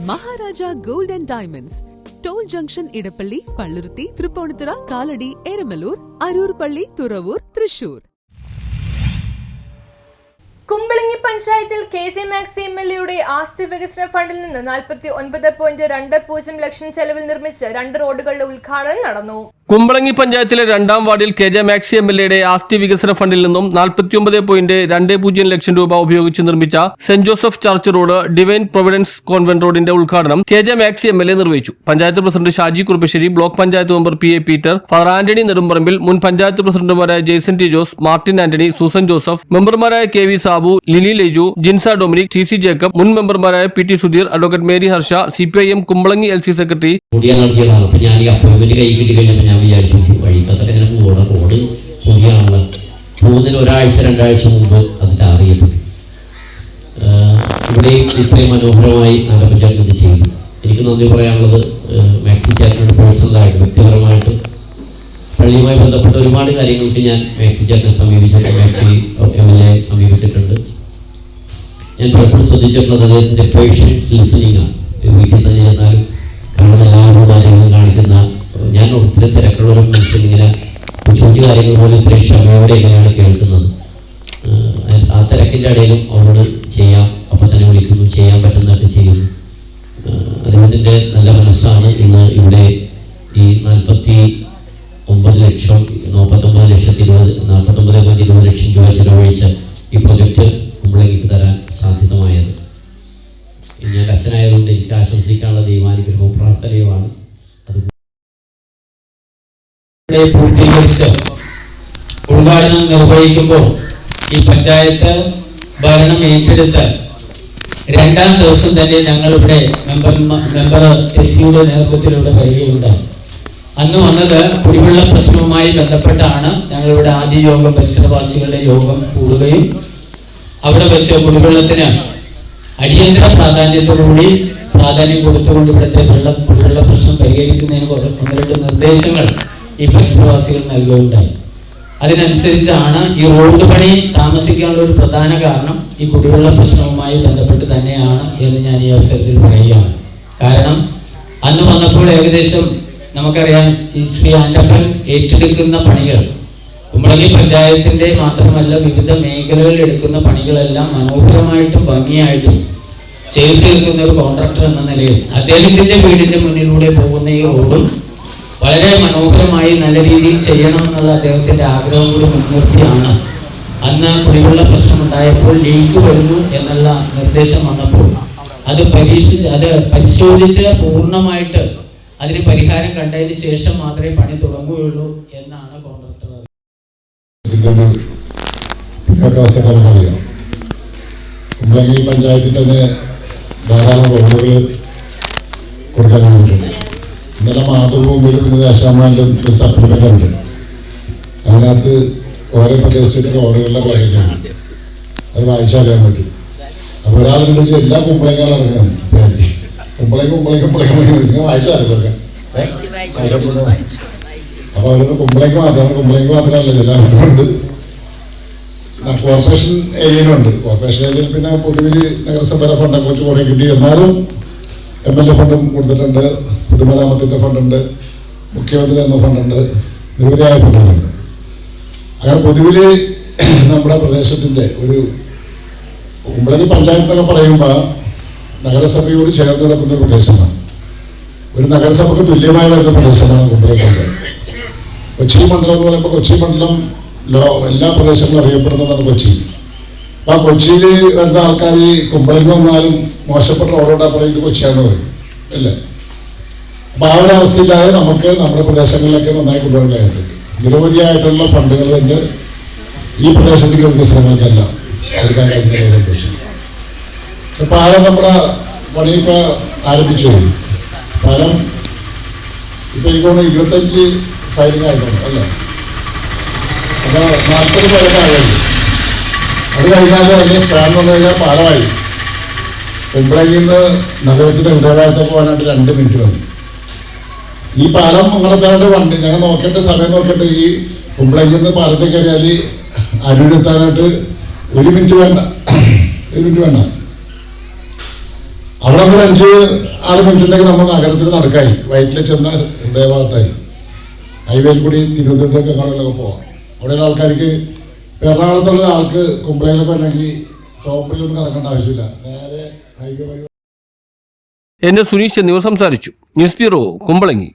Maharaja gold and diamonds, toll junction, Edappally, Palluruthy, Thrippunithura, Kalady, Eramalloor, Aroor പള്ളി, തുറവൂർ, തൃശൂർ. കുമ്പളങ്ങി പഞ്ചായത്തിൽ KJ. Maxi എം.എൽ.എയുടെ ആസ്തി വികസന ഫണ്ടിൽ നിന്ന് 49.20 ലക്ഷം ചെലവിൽ നിർമ്മിച്ച് 2 റോഡുകളുടെ ഉദ്ഘാടനം നടന്നു. കുമ്പളങ്ങി പഞ്ചായത്തിലെ 2ാം വാർഡിൽ കെ.ജെ. മാക്സി എം.എൽ.എയുടെ ആസ്തി വികസന ഫണ്ടിൽ നിന്നും 49.20 ലക്ഷം രൂപ ഉപയോഗിച്ച് നിർമ്മിച്ച saint Joseph church road, divine providence convent റോഡിന്റെ ഉദ്ഘാടനം കെ.ജെ. മാക്സി എം.എൽ.എ നിർവഹിച്ചു. Panchayat president Shaji Kuruppassery, block panchayat member P A. Peter, father Antony Nedumparambil, മുൻ പഞ്ചായത്ത് പ്രസിഡന്റുമാരായ ജെയ്സൺ ടി ജോസ്, മാർട്ടിൻ ആന്റണി, സൂസൻ ജോസഫ്, മെമ്പർമാരായ കെ.വി. സാബു, ലിനി ലെജു, ജിൻസ ഡൊമിനിക്, ടി.സി. ജേക്കബ്, മുൻ മെമ്പർമാരായ P T. Sudheer, advocate Mary Harsha, CPIM Kumbalangi LC secretary road പുതിയാണുള്ള 1-2 മുമ്പ് അതിൻ്റെ അറിയപ്പെട്ടു. ഇവിടെ ഇത്രയും മനോഹരമായി നഗരപഞ്ചായത്ത് ചെയ്തു. എനിക്ക് നന്ദി പറയാനുള്ളത് മാക്സി ചേട്ടനോട് പേഴ്സണലായിട്ട്, വ്യക്തിപരമായിട്ട് പള്ളിയുമായി ബന്ധപ്പെട്ട ഒരുപാട് കാര്യങ്ങൾക്ക് ഞാൻ മാക്സി ചേട്ടനെ സമീപിച്ചിട്ടുണ്ട്, മാക്സി MLA സമീപിച്ചിട്ടുണ്ട്. ഞാൻ പലപ്പോഴും ശ്രദ്ധിച്ചിട്ടുള്ളത് അതിൻ്റെ പേഷ്യൻസ് ലിസണിങ് ആണ്. വീട്ടിൽ തന്നെ ചെന്നാലും കാണുന്ന എല്ലാവരും കാര്യങ്ങളും കാണിക്കുന്ന, ഞാൻ ഒത്തിരി തിരക്കുള്ള ഒരു മനുഷ്യൻ ഇങ്ങനെ കൊച്ചു കാര്യങ്ങൾ പോലും ഇത്രയും ക്ഷമയോടെ എങ്ങനെയാണ് കേൾക്കുന്നത്. ആ തിരക്കിൻ്റെ ഇടയിലും അവരോട് ചെയ്യാം, അപ്പം തന്നെ വിളിക്കുന്നു, ചെയ്യാൻ പറ്റുന്നതൊക്കെ ചെയ്യുന്നു. അദ്ദേഹത്തിൻ്റെ നല്ല മനസ്സാണ് ഇന്ന് ഇവിടെ ഈ 49.20 ലക്ഷം രൂപ ചെലവഴിച്ച് ഈ പ്രൊജക്റ്റ് കുമ്പളങ്ങിക്ക് തരാൻ സാധ്യതമായത്. ഞാൻ അച്ഛനായതുകൊണ്ട് എനിക്ക് ആശംസിക്കാനുള്ള ദൈവാനുഗ്രഹവും പ്രാർത്ഥനയുമാണ്. പൂർത്തീകരിച്ച് ഉദ്ഘാടനം നിർവഹിക്കുമ്പോൾ ഈ പഞ്ചായത്ത് ഭരണം ഏറ്റെടുത്ത് 2ാം ദിവസം തന്നെ ഞങ്ങളിവിടെ മെമ്പർ SCയുടെ നേതൃത്വത്തിലൂടെ വരികയുണ്ടായി. അന്ന് വന്നത് കുടിവെള്ള പ്രശ്നവുമായി ബന്ധപ്പെട്ടാണ്. ഞങ്ങളിവിടെ ആദ്യ യോഗം, പരിസരവാസികളുടെ യോഗം കൂടുകയും അവിടെ വെച്ച് കുടിവെള്ളത്തിന് അടിയന്തര പ്രാധാന്യത്തോടുകൂടി പ്രാധാന്യം കൊടുത്തുകൊണ്ട് ഇവിടുത്തെ കുടിവെള്ള പ്രശ്നം പരിഹരിക്കുന്നതിന് 1-2 നിർദ്ദേശങ്ങൾ ഈ പരിസരവാസികൾ നൽകുകയുണ്ടായി. അതിനനുസരിച്ചാണ് ഈ റോഡ് പണി താമസിക്കാനുള്ള ഒരു പ്രധാന കാരണം ഈ കുടിവെള്ള പ്രശ്നവുമായി ബന്ധപ്പെട്ട് തന്നെയാണ് എന്ന് ഞാൻ ഈ അവസരത്തിൽ പറയുകയാണ്. കാരണം അന്ന് വന്നപ്പോൾ ഏകദേശം നമുക്കറിയാം, ഈ ശ്രീ ആൻഡപ്പൻ ഏറ്റെടുക്കുന്ന പണികൾ കുമ്പളങ്ങി പഞ്ചായത്തിന്റെ മാത്രമല്ല വിവിധ മേഖലകളിൽ എടുക്കുന്ന പണികളെല്ലാം മനോഹരമായിട്ടും ഭംഗിയായിട്ടും ചെയ്തു തീർക്കുന്ന ഒരു കോൺട്രാക്ടർ എന്ന നിലയിൽ അദ്ദേഹത്തിന്റെ വീടിന്റെ മുന്നിലൂടെ പോകുന്ന ഈ റോഡും വളരെ മനോഹരമായി നല്ല രീതിയിൽ ചെയ്യണമെന്നുള്ള അദ്ദേഹത്തിന്റെ ആഗ്രഹം കൂടി മുൻനിർത്തിയാണ് അന്ന് കുടിവെള്ള പ്രശ്നമുണ്ടായപ്പോൾ ലീക്ക് വരുന്നു എന്നുള്ള നിർദ്ദേശം വന്നപ്പോൾ അത് പരിശോധിച്ച് പൂർണ്ണമായിട്ട് അതിന് പരിഹാരം കണ്ടതിന് ശേഷം മാത്രമേ പണി തുടങ്ങുകയുള്ളൂ എന്നാണ് കോൺട്രാക്ടർ. കുമ്പളങ്ങി പഞ്ചായത്തിൽ തന്നെ ധാരാളം റോഡുകൾ കൊടുക്കാൻ വേണ്ടിയിട്ടുണ്ട്. ഇന്നലെ മാതൃഭൂമിയിലും ഇന്ന് ദേശാഭിമാനിലും ഒരു സപ്ലിമെൻ്റ് ഉണ്ട്. അതിനകത്ത് ഓരോ പ്രദേശത്തെ റോഡുകളുടെ കാര്യങ്ങളാണ്. അത് വായിച്ചറിയാൻ പറ്റും. അപ്പോൾ ഒരാളുടെ വിളിച്ച് എല്ലാ കുമ്പളങ്ങളും ഇറങ്ങുകയാണ്. കുമ്പളങ്ങ വായിച്ചറിയാം. അപ്പോൾ അവരൊക്കെ കുമ്പളങ്ങ് മാത്രമല്ല ജില്ലാണ്ട് കോർപ്പറേഷൻ ഏരിയയിലുണ്ട്. കോർപ്പറേഷൻ ഏരിയയിൽ പിന്നെ പൊതുവിൽ നഗരസഭയുടെ ഫണ്ടൊക്കെ കുറച്ച് കുറേ കിട്ടി. എന്നാലും MLA ഫണ്ടും കൊടുത്തിട്ടുണ്ട്, പൊതുമരാമത്തിൻ്റെ ഫണ്ടുണ്ട്, മുഖ്യമന്ത്രി എന്ന ഫണ്ടുണ്ട്, നിരവധിയായ ഫണ്ടുകളുണ്ട്. അങ്ങനെ പൊതുവിൽ നമ്മുടെ പ്രദേശത്തിൻ്റെ ഒരു കുമ്പളങ്ങി പഞ്ചായത്ത് എന്നൊക്കെ പറയുമ്പോൾ നഗരസഭയോട് ചേർന്ന് കിടക്കുന്ന ഒരു പ്രദേശമാണ്. ഒരു നഗരസഭയ്ക്ക് തുല്യമായി വരുന്ന പ്രദേശമാണ് കുമ്പളങ്ങി പഞ്ചായത്ത്. കൊച്ചി മണ്ഡലം എന്ന് പറയുമ്പോൾ കൊച്ചി മണ്ഡലം എല്ലാ പ്രദേശങ്ങളും അറിയപ്പെടുന്നതാണ് കൊച്ചി. അപ്പം ആ കൊച്ചിയിൽ വരുന്ന ആൾക്കാർ കുമ്പളങ്ങി വന്നാലും മോശപ്പെട്ട റോഡോടാ പറയും ഇത് കൊച്ചിയാണെന്ന് പറയും, അല്ലേ? അപ്പം ആ ഒരു അവസ്ഥയില്ലാതെ നമുക്ക് നമ്മുടെ പ്രദേശങ്ങളിലൊക്കെ നന്നായി കൊണ്ടുപോകേണ്ടതായിട്ടുണ്ട്. നിരവധിയായിട്ടുള്ള ഫണ്ടുകൾ തന്നെ ഈ പ്രദേശത്തേക്ക് വികസനങ്ങൾക്കെല്ലാം എടുക്കാൻ കഴിയുന്ന ഉദ്ദേശം. പാലം നമ്മുടെ പണി ഇപ്പോൾ ആരംഭിച്ചു കഴിഞ്ഞു. പാലം ഇപ്പം എനിക്കൊന്ന് 25 ഫയലിംഗ് ആയിട്ടുണ്ട്, അല്ലേ? അപ്പോൾ 40 ഫയലിംഗ്. അത് കഴിഞ്ഞാൽ അതിൻ്റെ സ്റ്റാൻഡ് വന്നു കഴിഞ്ഞാൽ പാലമായി. കുമ്പളങ്ങിൽ നിന്ന് നഗരത്തിൻ്റെ ഹൃദയഭാഗത്ത് പോകാനായിട്ട് 2 മിനിറ്റ് വന്നു. ഈ പാലം അങ്ങനത്തെ വണ്ടി ഞങ്ങൾ നോക്കിയിട്ട് സമയം നോക്കിയിട്ട് ഈ കുമ്പളങ്ങിൽ നിന്ന് പാലത്തിൽ കയറിയാൽ അരൂരെത്താനായിട്ട് 1 മിനിറ്റ് വേണ്ട. അവിടെ ഒരു 5-6 മിനിറ്റുണ്ടെങ്കിൽ നമ്മൾ നഗരത്തിൽ നടക്കായി, വയറ്റിൽ ചെന്ന ഹൃദയഭാഗത്തായി, ഹൈവേയിൽ കൂടി തിരുവനന്തപുരത്തേക്ക് കടകളിലൊക്കെ പോവാം. അവിടെയുള്ള ആൾക്കാർക്ക് എറണാകുളത്തുള്ള ആൾക്ക് കുമ്പളയിലൊക്കെ ഉണ്ടെങ്കിൽ ഷോപ്പിലൊന്നും കറക്കേണ്ട ആവശ്യമില്ല, നേരെ ഹൈവേ വഴി. എൻ. സുനീഷ് എന്നിവർ സംസാരിച്ചു. News bureau, Kumbalangi.